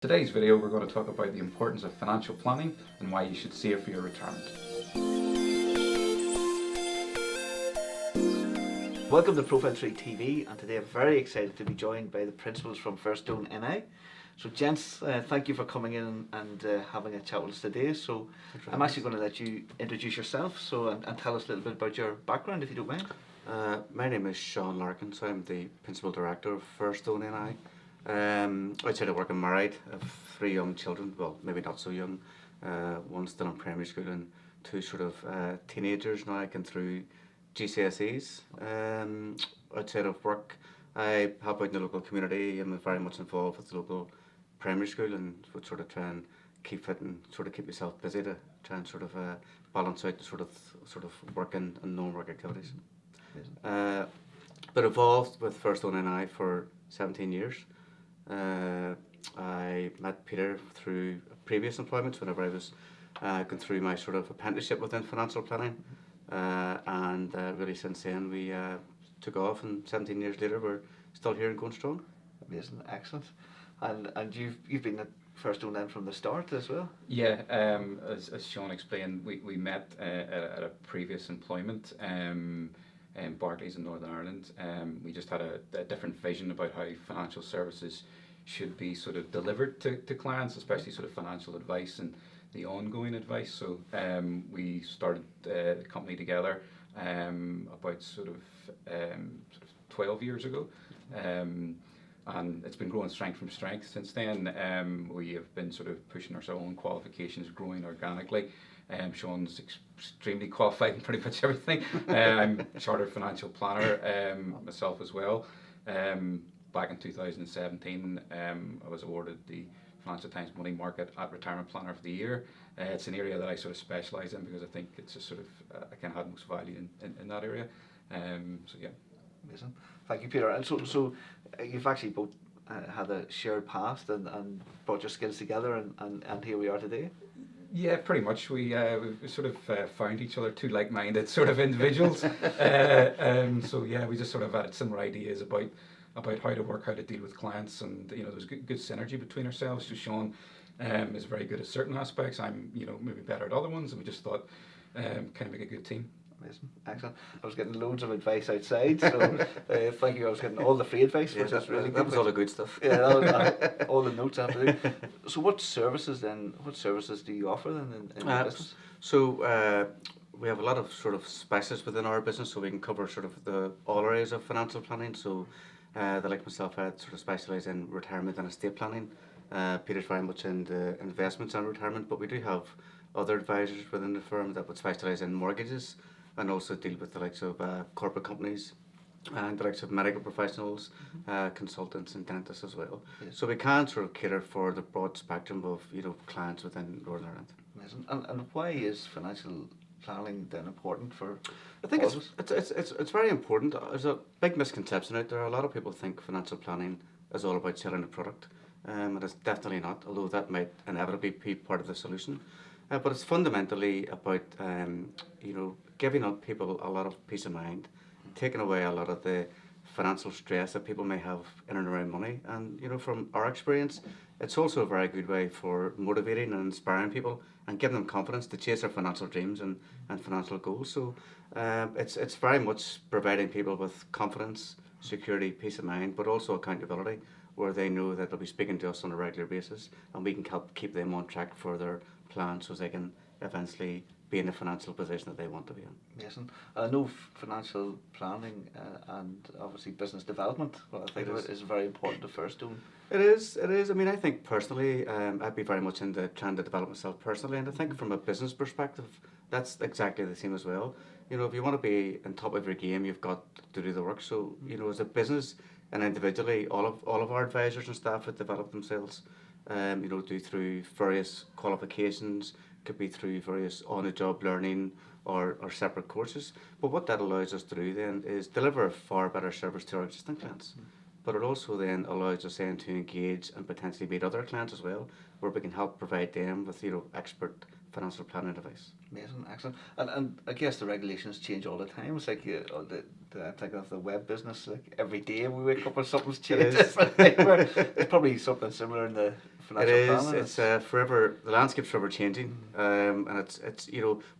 Today's video we're going to talk about the importance of financial planning and why you should save for your retirement. Welcome to ProfileTree TV, and today I'm very excited to be joined by the principals from Fairstone NI. So gents, thank you for coming in and having a chat with us today. So I'm actually going to let you introduce yourself and tell us a little bit about your background, if you don't mind. My name is Sean Larkin, so I'm the Principal Director of Fairstone NI. Outside of work, I'm married. I have 3 young children, well, maybe not so young. One still in primary school and 2 sort of teenagers now going through GCSEs. Outside of work, I help out in the local community. I'm very much involved with the local primary school and would sort of try and keep fit and sort of keep myself busy to try and sort of balance out the sort of work and non-work activities. Been involved with Fairstone NI for 17 years. I met Peter through previous employments whenever I was going through my sort of apprenticeship within financial planning, and really since then we took off, and 17 years later we're still here and going strong. Amazing, excellent. And you've been at Fairstone then from the start as well? Yeah, as Sean explained, we met at a previous employment in Barclays in Northern Ireland. We just had a different vision about how financial services should be sort of delivered to clients, especially sort of financial advice and the ongoing advice. So we started the company together about sort of 12 years ago. And it's been growing strength from strength since then. We have been sort of pushing our own qualifications, growing organically. Sean's extremely qualified in pretty much everything. I'm a chartered financial planner myself as well. Back in 2017, I was awarded the Financial Times Money Market at Retirement Planner of the Year. It's an area that I sort of specialise in because I think it's a sort of I can add most value in that area. So yeah. Amazing. Thank you, Peter. And so you've actually both had a shared past and brought your skills together, and here we are today. Yeah, pretty much. We sort of found each other, 2 like-minded sort of individuals. So yeah, we just sort of had similar ideas about how to work, how to deal with clients, and there was good synergy between ourselves. So Sean is very good at certain aspects. I'm maybe better at other ones, and we just thought kind of make a good team. Amazing, excellent. I was getting loads of advice outside, so thank you. I was getting all the free advice, which is really good. That was all the good stuff. Yeah, that was all the notes after. So what services do you offer then in your business? So we have a lot of sort of specialists within our business, so we can cover sort of all areas of financial planning. So like myself, I sort of specialise in retirement and estate planning. Peter's very much in the investments and retirement, but we do have other advisors within the firm that would specialise in mortgages, and also deal with the likes of corporate companies and the likes of medical professionals, consultants and dentists as well. Yes. So we can sort of cater for the broad spectrum of clients within Northern Ireland. Amazing. And why is financial planning then important for I think it's very important. There's a big misconception out there. A lot of people think financial planning is all about selling a product. It is definitely not, although that might inevitably be part of the solution. But it's fundamentally about giving up people a lot of peace of mind, taking away a lot of the financial stress that people may have in and around money. And from our experience, it's also a very good way for motivating and inspiring people and giving them confidence to chase their financial dreams and financial goals. So it's very much providing people with confidence, security, peace of mind, but also accountability, where they know that they'll be speaking to us on a regular basis, and we can help keep them on track for their plans so they can eventually be in the financial position that they want to be in. Yes, and I know financial planning and obviously business development, well, I think it is very important to Fairstone. It is. I mean, I think personally, I'd be very much into trying to develop myself personally, and I think from a business perspective, that's exactly the same as well. If you want to be on top of your game, you've got to do the work. So, as a business and individually, all of our advisors and staff have developed themselves, do through various qualifications, could be through various on-the-job learning or separate courses. But what that allows us to do then is deliver a far better service to our existing clients. But it also then allows us then to engage and potentially meet other clients as well, where we can help provide them with expert financial planning advice. Amazing, excellent. And I guess the regulations change all the time. It's like I'm thinking of the web business. Like every day we wake up and something's It changed. is. It's probably something similar in the It financial is. planning. It's forever. The landscape's forever changing, and it's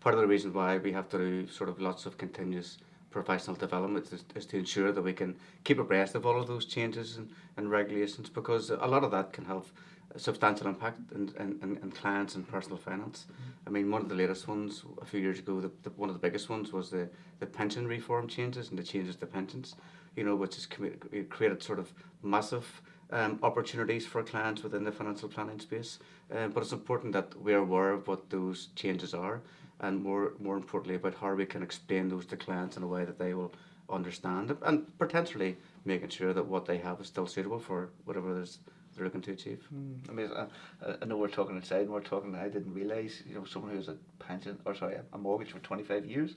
part of the reason why we have to do sort of lots of continuous professional development is to ensure that we can keep abreast of all of those changes and regulations, because a lot of that can have a substantial impact in clients and personal finance. I mean, one of the latest ones a few years ago, one of the biggest ones was the pension reform changes and the changes to pensions, which has created sort of massive opportunities for clients within the financial planning space. But it's important that we're aware of what those changes are, and more importantly about how we can explain those to clients in a way that they will understand, and potentially making sure that what they have is still suitable for whatever it is they're looking to achieve. I mean, I know we're talking outside, and I didn't realise, someone who has a mortgage for 25 years,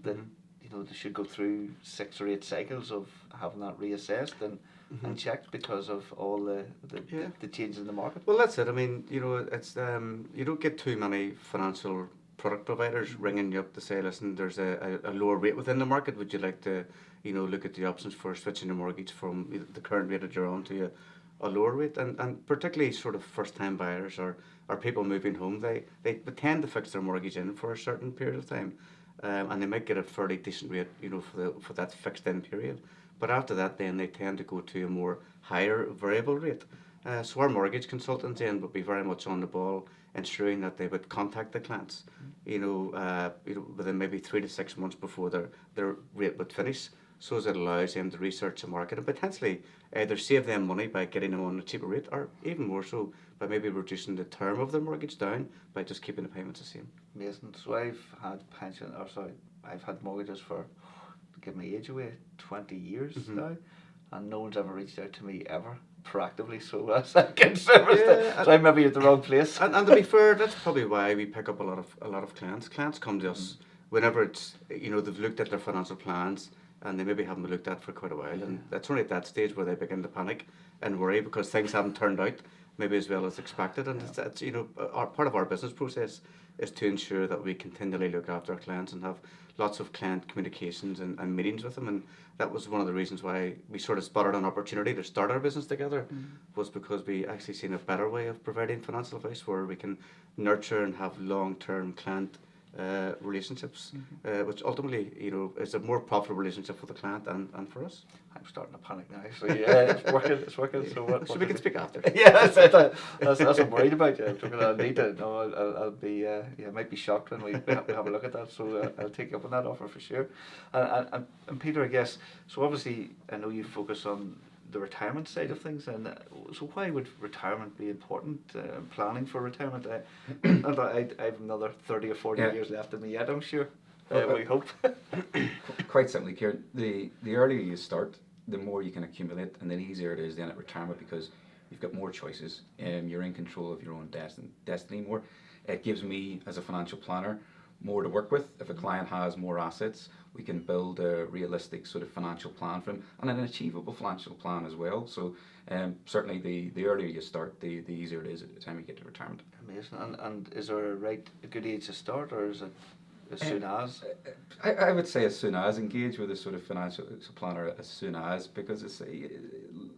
that they should go through 6 or 8 cycles of having that reassessed and checked because of all the changes in the market. Well, that's it. I mean, it's you don't get too many financial product providers ringing you up to say, listen, there's a lower rate within the market. Would you like to, look at the options for switching your mortgage from the current rate that you're on to a lower rate? And particularly sort of first-time buyers or people moving home, they tend to fix their mortgage in for a certain period of time, and they might get a fairly decent rate, for that fixed-in period. But after that, then they tend to go to a more higher variable rate. So our mortgage consultants then would be very much on the ball, ensuring that they would contact the clients, within maybe 3 to 6 months before their rate would finish, so as it allows them to research the market and potentially either save them money by getting them on a cheaper rate, or even more so by maybe reducing the term of their mortgage down by just keeping the payments the same. Amazing. So I've had mortgages for, to give my age away, 20 years now, and no one's ever reached out to me ever proactively, so that's good service. So I maybe at the wrong place. And to be fair, that's probably why we pick up a lot of clients. Clients come to us whenever it's they've looked at their financial plans and they maybe haven't looked at for quite a while, and that's only at that stage where they begin to panic and worry because things haven't turned out maybe as well as expected. And that's our part of our business process is to ensure that we continually look after our clients and have lots of client communications and meetings with them. And that was one of the reasons why we sort of spotted an opportunity to start our business together, was because we actually seen a better way of providing financial advice where we can nurture and have long-term client relationships, which ultimately is a more profitable relationship for the client and for us. I'm starting to panic now. So yeah, it's working. So what we can speak after. Yeah, that's what I'm worried about. Yeah, I'll need to. No, I'll be. I might be shocked when we have a look at that. So I'll take you up on that offer for sure. And Peter, I guess. So obviously, I know you focus on the retirement side of things, and so why would retirement be important? Planning for retirement. I have another 30 or 40 years left in me yet, I'm sure. We hope. Quite simply, Kieran, the earlier you start, the more you can accumulate, and the easier it is then at retirement because you've got more choices. You're in control of your own destiny more. It gives me, as a financial planner, more to work with. If a client has more assets, we can build a realistic sort of financial plan for them and an achievable financial plan as well. So certainly the earlier you start, the easier it is at the time you get to retirement. Amazing. And is there a good age to start, or is it as soon as? I would say as soon as. Engage with a sort of financial planner as soon as, because it's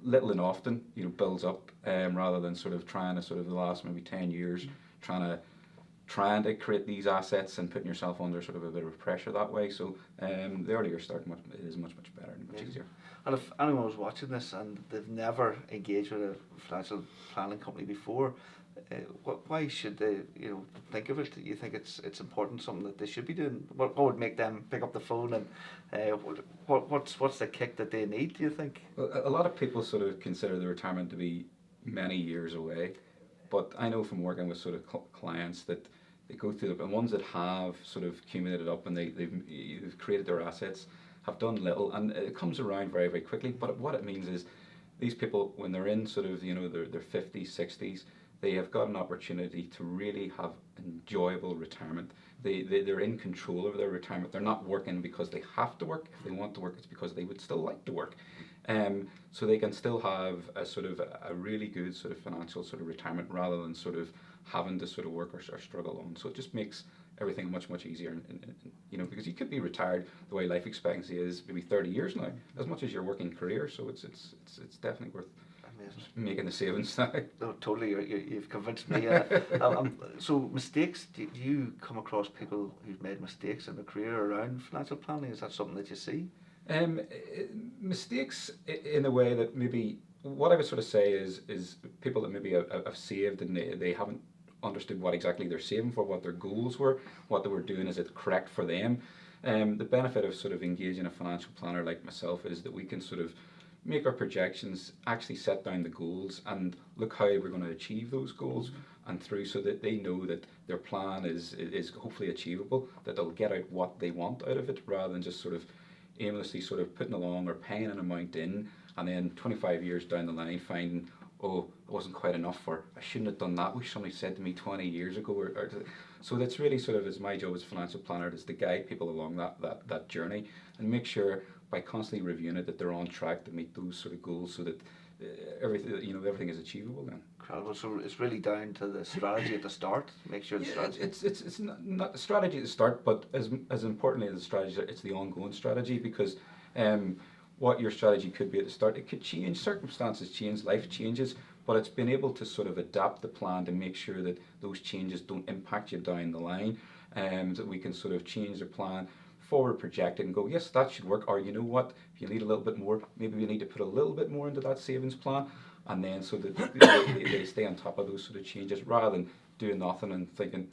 little and often builds up, rather than sort of trying to sort of the last maybe 10 years trying to create these assets and putting yourself under sort of a bit of pressure that way. So the earlier you start, it is much better and much easier. And if anyone was watching this and they've never engaged with a financial planning company before, why should they think of it? You think it's important, something that they should be doing? What would make them pick up the phone, and what's the kick that they need, do you think? Well, a lot of people sort of consider the retirement to be many years away, but I know from working with sort of clients that they go through the ones that have sort of accumulated up and they've created their assets, have done little, and it comes around very, very quickly. But what it means is these people, when they're in sort of their 50s, 60s, they have got an opportunity to really have enjoyable retirement. They're in control of their retirement. They're not working because they have to work. If they want to work, it's because they would still like to work. so they can still have a sort of a really good sort of financial sort of retirement rather than sort of having to sort of work or struggle on. So it just makes everything much easier, because you could be retired the way life expectancy is maybe 30 years now, as much as your working career. So it's definitely worth making the savings now. No, totally. You've convinced me. So mistakes. Do you come across people who've made mistakes in their career around financial planning? Is that something that you see? Mistakes in the way that maybe what I would sort of say is people that maybe have saved and they haven't understood what exactly they're saving for, what their goals were, what they were doing, is it correct for them? The benefit of sort of engaging a financial planner like myself is that we can sort of make our projections, actually set down the goals and look how we're going to achieve those goals and through, so that they know that their plan is hopefully achievable, that they'll get out what they want out of it, rather than just sort of aimlessly sort of putting along or paying an amount in and then 25 years down the line finding, oh, it wasn't quite enough, or I shouldn't have done that, which somebody said to me 20 years ago. So that's really sort of is my job as a financial planner, is to guide people along that journey and make sure by constantly reviewing it that they're on track to meet those sort of goals, so that everything is achievable then. Incredible. So it's really down to the strategy at the start. Make sure the strategy. It's not the strategy at the start, but as importantly as the strategy, it's the ongoing strategy, because what your strategy could be at the start, it could change, circumstances change, life changes, but it's been able to sort of adapt the plan to make sure that those changes don't impact you down the line, that we can sort of change the plan, forward project it and go, yes, that should work, or you know what, if you need a little bit more, maybe we need to put a little bit more into that savings plan, and then so that they stay on top of those sort of changes, rather than doing nothing and thinking,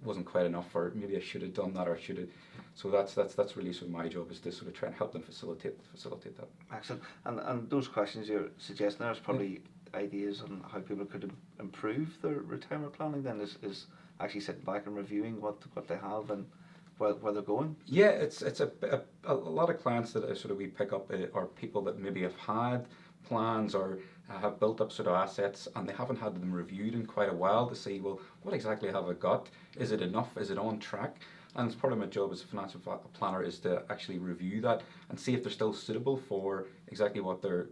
wasn't quite enough, or maybe I should have done that, or should have. So that's really sort of my job, is to sort of try and help them facilitate that. Excellent. And those questions you're suggesting there is probably ideas on how people could improve their retirement planning. Then is actually sitting back and reviewing what they have and where they're going. Yeah, it's a lot of clients that we pick up are people that maybe have had plans or have built up sort of assets, and they haven't had them reviewed in quite a while to see, well, what exactly have I got? Is it enough? Is it on track? And it's part of my job as a financial planner is to actually review that and see if they're still suitable for exactly what they're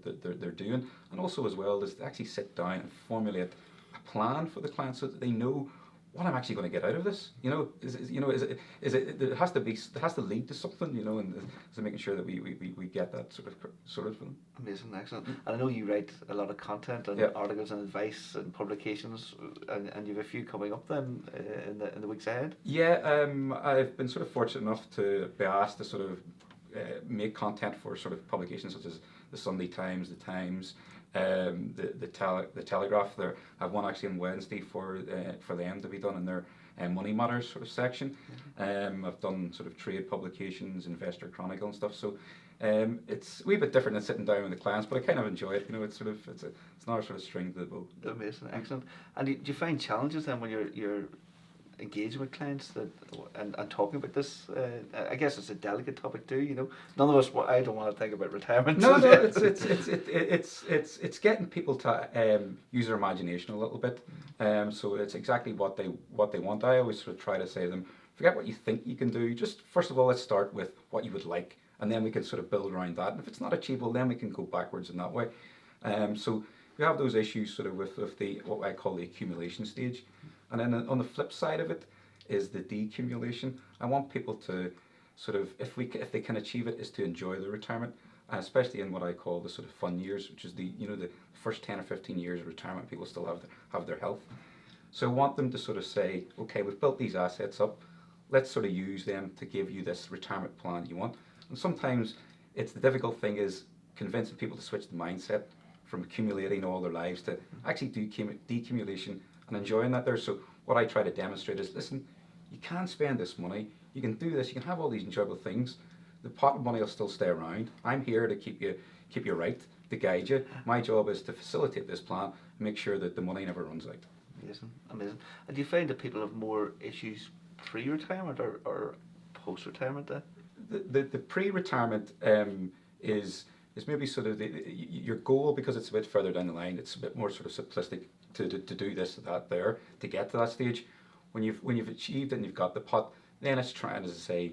doing, and also as well is to actually sit down and formulate a plan for the client so that they know what I'm actually going to get out of this. It has to lead to something, and so making sure that we get that sorted for them. Amazing, excellent. And I know you write a lot of content and articles and advice and publications, and you have a few coming up then in the weeks ahead. Yeah, I've been sort of fortunate enough to be asked to sort of make content for sort of publications such as the Sunday Times, the Times, the Telegraph. There, I have one actually on Wednesday for them to be done in their Money Matters sort of section. I've done sort of trade publications, Investor Chronicle and stuff. So it's a wee bit different than sitting down with the clients, but I kind of enjoy it. It's another sort of string to the bow. Amazing, excellent. And do you find challenges then when you're engaging with clients and talking about this? I guess it's a delicate topic too. None of us. I don't want to think about retirement. No, it's getting people to use their imagination a little bit. So it's exactly what they want. I always sort of try to say to them, forget what you think you can do. Just first of all, let's start with what you would like, and then we can sort of build around that. And if it's not achievable, then we can go backwards in that way. So we have those issues sort of with the what I call the accumulation stage. And then on the flip side of it is the decumulation. I want people to sort of, if they can achieve it, is to enjoy their retirement, especially in what I call the sort of fun years, which is the first 10 or 15 years of retirement. People still have their health. So I want them to sort of say, okay, we've built these assets up. Let's sort of use them to give you this retirement plan you want. And sometimes it's the difficult thing is convincing people to switch the mindset from accumulating all their lives to actually do decumulation and enjoying that there. So what I try to demonstrate is, listen, you can spend this money, you can do this, you can have all these enjoyable things. The pot of money will still stay around. I'm here to keep you right, to guide you. My job is to facilitate this plan and make sure that the money never runs out. Amazing. And do you find that people have more issues pre-retirement or post-retirement then? The pre-retirement is maybe sort of your goal, because it's a bit further down the line. It's a bit more sort of simplistic to do this, that, there, to get to that stage. When you've achieved it and you've got the pot, then it's trying to say,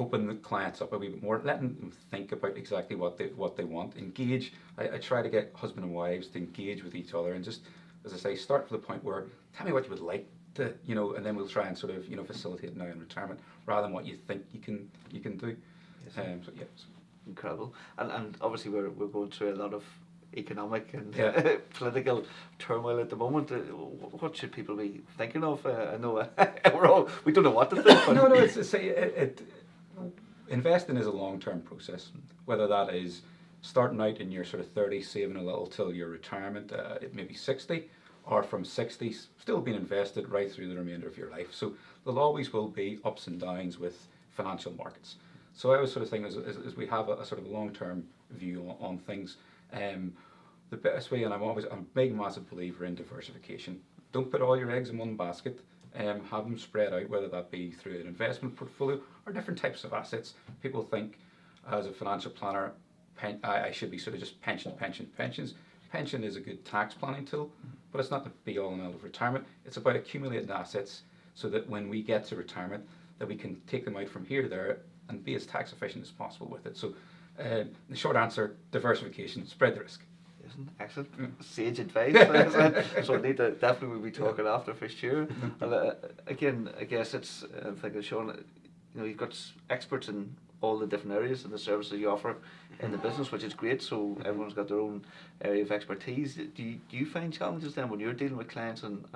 open the clients up a wee bit more, letting them think about exactly what they want, engage. I try to get husband and wives to engage with each other and just, as I say, start from the point where, tell me what you would like to, and then we'll try and sort of, facilitate now in retirement rather than what you think you can do. Yes. So yeah. Incredible. And obviously we're going through a lot of economic and Yeah. political turmoil at the moment. What should people be thinking of? I know we don't know what to think. But No, investing is a long-term process. Whether that is starting out in your sort of 30s, saving a little till your retirement, maybe 60, or from 60 still being invested right through the remainder of your life. So there always will be ups and downs with financial markets. So I always sort of think as we have a sort of long-term view on things, the best way, and I'm a big massive believer in diversification. Don't put all your eggs in one basket. Have them spread out, whether that be through an investment portfolio or different types of assets. People think, as a financial planner, I should be sort of just pensions. Pension is a good tax planning tool, but it's not the be all and all of retirement. It's about accumulating assets so that when we get to retirement, that we can take them out from here to there and be as tax efficient as possible with it. So the short answer, diversification, spread the risk. Excellent. Sage advice. So I need to definitely we'll be talking after for sure. And again, I guess it's I'm thinking, Sean, you've got experts in all the different areas and the services you offer in the business, which is great. So everyone's got their own area of expertise. Do you find challenges then when you're dealing with clients and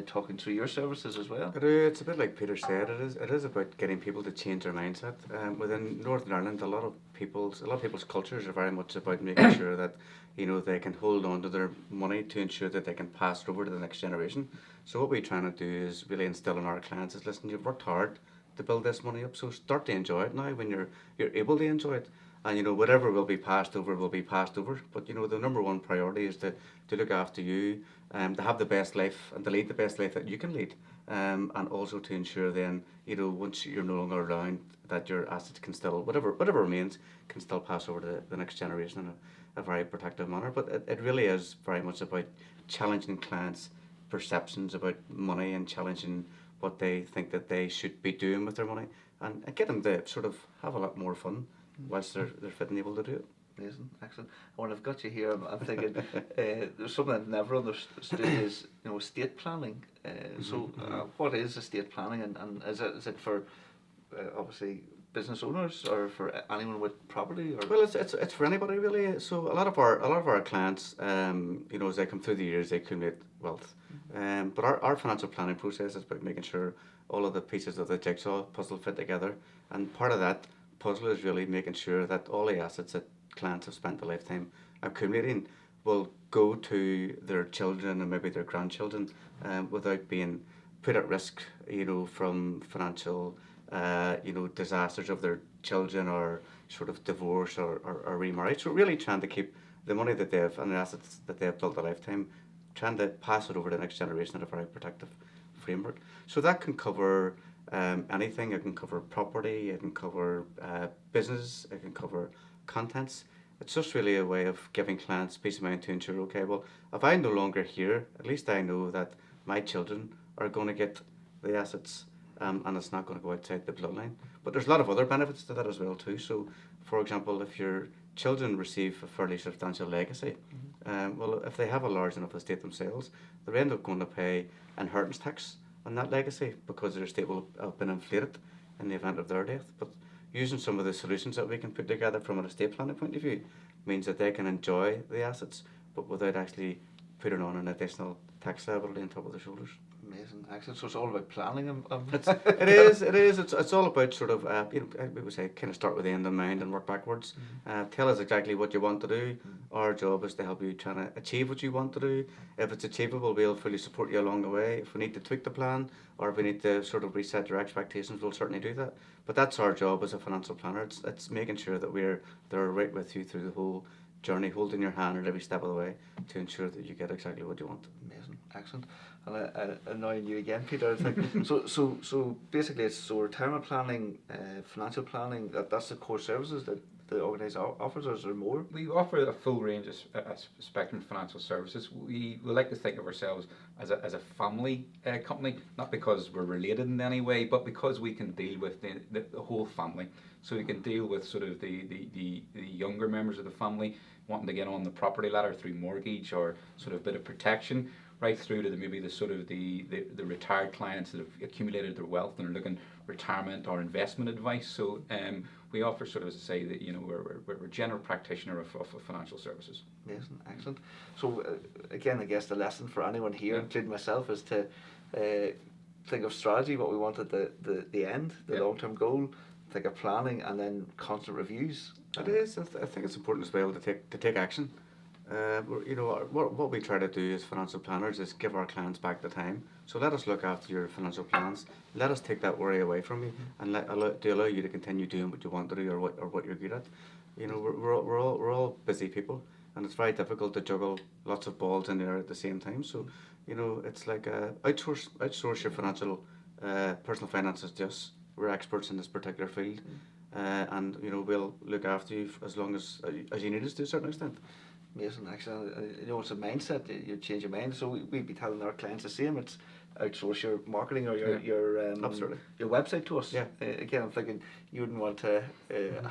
talking through your services as well? It's a bit like Peter said. It is about getting people to change their mindset. Within Northern Ireland, a lot of people's cultures are very much about making sure that they can hold on to their money to ensure that they can pass it over to the next generation. So what we're trying to do is really instill in our clients is, listen, you've worked hard to build this money up, so start to enjoy it now when you're able to enjoy it. And whatever will be passed over will be passed over. But the number one priority is to look after you, to have the best life and to lead the best life that you can lead, and also to ensure then once you're no longer around, that your assets can still whatever remains can still pass over to the next generation in a very protective manner. But it really is very much about challenging clients' perceptions about money and challenging what they think that they should be doing with their money, and get them to sort of have a lot more fun whilst they're fit and able to do it. Amazing, excellent. And when I've got you here, I'm thinking there's something I've never understood is estate planning. What is estate planning, and is it for obviously business owners or for anyone with property? Or? Well, it's for anybody really. So a lot of our clients, as they come through the years, they accumulate wealth. But our financial planning process is about making sure all of the pieces of the jigsaw puzzle fit together, and part of that puzzle is really making sure that all the assets that clients have spent a lifetime accumulating will go to their children and maybe their grandchildren, without being put at risk, from financial, disasters of their children or sort of divorce or remarriage. So really trying to keep the money that they have and the assets that they have built a lifetime, trying to pass it over to the next generation in a very protective framework. So that can cover anything. It can cover property, it can cover business, it can cover contents. It's just really a way of giving clients peace of mind to ensure, okay, well, if I'm no longer here, at least I know that my children are going to get the assets, and it's not going to go outside the bloodline. But there's a lot of other benefits to that as well too. So, for example, if your children receive a fairly substantial legacy, well, if they have a large enough estate themselves, they end up going to pay inheritance tax on that legacy because their estate will have been inflated in the event of their death. But using some of the solutions that we can put together from an estate planning point of view means that they can enjoy the assets, but without actually putting on an additional tax liability on top of their shoulders. Amazing, excellent. So it's all about planning. It is. It's all about sort of, we would say, kind of start with the end in mind and work backwards. Tell us exactly what you want to do. Our job is to help you trying to achieve what you want to do. If it's achievable, we'll fully support you along the way. If we need to tweak the plan or if we need to sort of reset your expectations, we'll certainly do that. But that's our job as a financial planner. It's making sure that we're there right with you through the whole journey, holding your hand at every step of the way to ensure that you get exactly what you want. Amazing, excellent. And annoying you again, Peter. So basically, it's retirement planning, financial planning. That's the core services that the organised offers, or is there more? We offer a full range of spectrum of financial services. We like to think of ourselves as a family company, not because we're related in any way, but because we can deal with the whole family. So we can deal with sort of the younger members of the family wanting to get on the property ladder through mortgage or sort of bit of protection, right through to maybe the retired clients that have accumulated their wealth and are looking retirement or investment advice. So we offer sort of, as I say, that we're a general practitioner of financial services. Yes, excellent. So again, I guess the lesson for anyone here, including myself, is to think of strategy, what we want at the end, the long-term goal. Think of planning and then constant reviews. It is. I think it's important as well to take action. What we try to do as financial planners is give our clients back the time. So let us look after your financial plans. Let us take that worry away from you, and allow you to continue doing what you want to do or what you're good at. We're all busy people, and it's very difficult to juggle lots of balls in there at the same time. So it's like outsource your financial personal finances to us. We're experts in this particular field, and we'll look after you as long as you need us to a certain extent. Amazing, actually. It's a mindset. You change your mind. So we'd be telling our clients the same. It's outsource your marketing or your website to us. Yeah. Again, I'm thinking you wouldn't want to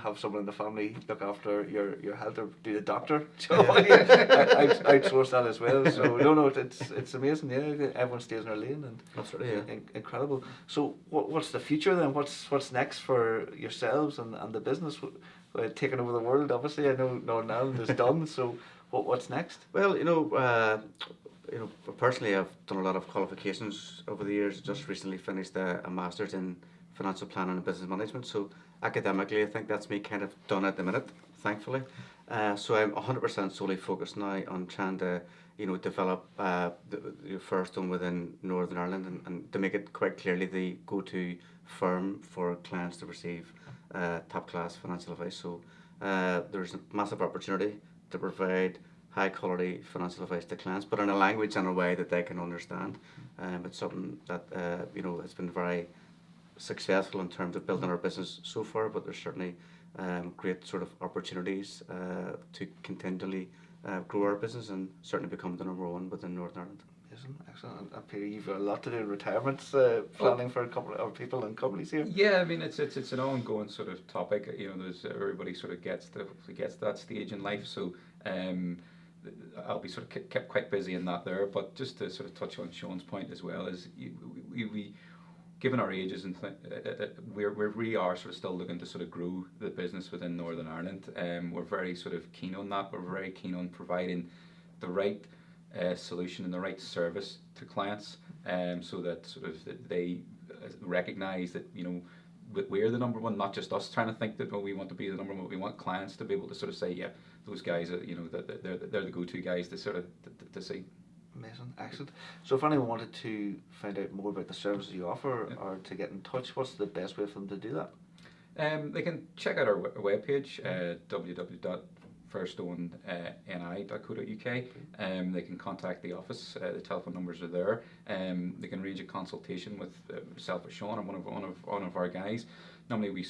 have someone in the family look after your health or do the doctor job. Outsource that as well. So no, it's amazing. Yeah, everyone stays in their lane, and absolutely, yeah. Incredible. So what's the future then? What's next for yourselves and the business? Taking over the world, obviously. I know Northern Ireland is done. So what's next? Well, personally, I've done a lot of qualifications over the years. Just recently finished a master's in financial planning and business management. So academically, I think that's me kind of done at the minute, thankfully. So I'm 100% solely focused now on trying to, develop the Fairstone within Northern Ireland and to make it quite clearly the go-to firm for clients to receive top-class financial advice. So there's a massive opportunity to provide high-quality financial advice to clients, but in a language and a way that they can understand. It's something that has been very successful in terms of building our business so far, but there's certainly great sort of opportunities to continually grow our business and certainly become the number one within Northern Ireland. Excellent. And Peter, you've got a lot to do in retirement planning for a couple of people and companies here. Yeah, I mean it's an ongoing sort of topic. There's everybody sort of gets to that stage in life. So I'll be sort of kept quite busy in that there. But just to sort of touch on Sean's point as well, is we given our ages and we really are sort of still looking to sort of grow the business within Northern Ireland. We're very sort of keen on that. We're very keen on providing the right solution and the right service to clients, so that sort of they recognise that we're the number one, not just us trying to think that we want to be the number one. We want clients to be able to sort of say, yeah, those guys, that they're the go-to guys to sort of to see. Amazing, excellent. So if anyone wanted to find out more about the services you offer or to get in touch, what's the best way for them to do that? They can check out our webpage, www.fairstoneni.co.uk. They can contact the office. The telephone numbers are there. They can arrange a consultation with myself or Sean or one of our guys. Normally we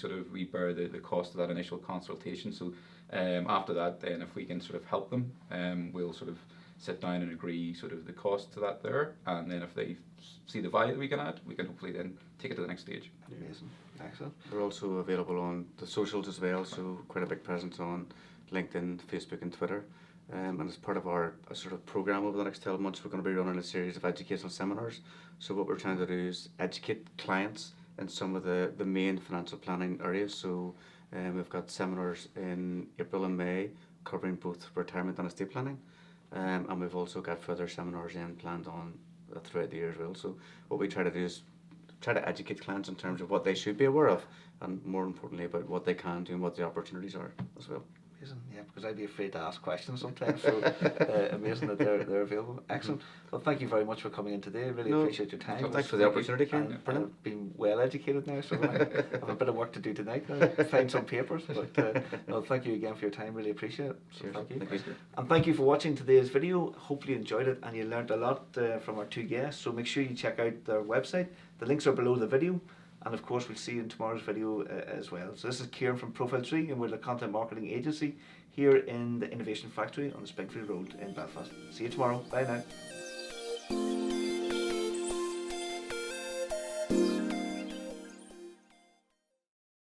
bear the cost of that initial consultation. So after that, then if we can sort of help them, we'll sort of sit down and agree sort of the cost to that there, and then if they see the value that we can add, we can hopefully then take it to the next stage. Amazing, excellent. We're also available on the socials as well, so quite a big presence on LinkedIn, Facebook and Twitter. And as part of our sort of program over the next 12 months, we're going to be running a series of educational seminars. So what we're trying to do is educate clients in some of the main financial planning areas. So we've got seminars in April and May covering both retirement and estate planning. And we've also got further seminars planned on throughout the year as well. So what we try to do is try to educate clients in terms of what they should be aware of, and more importantly about what they can do and what the opportunities are as well. Amazing, yeah, because I'd be afraid to ask questions sometimes, so amazing that they're available. Excellent. Well, thank you very much for coming in today. Really appreciate your time. Thanks for the opportunity, Ken. I've been well educated now, so I have a bit of work to do tonight now, find some papers. But no, thank you again for your time. Really appreciate it. So thank you. And thank you for watching today's video. Hopefully you enjoyed it and you learned a lot from our two guests. So make sure you check out their website. The links are below the video. And of course, we'll see you in tomorrow's video as well. So this is Kieran from ProfileTree, and we're the content marketing agency here in the Innovation Factory on the Springfield Road in Belfast. See you tomorrow. Bye now.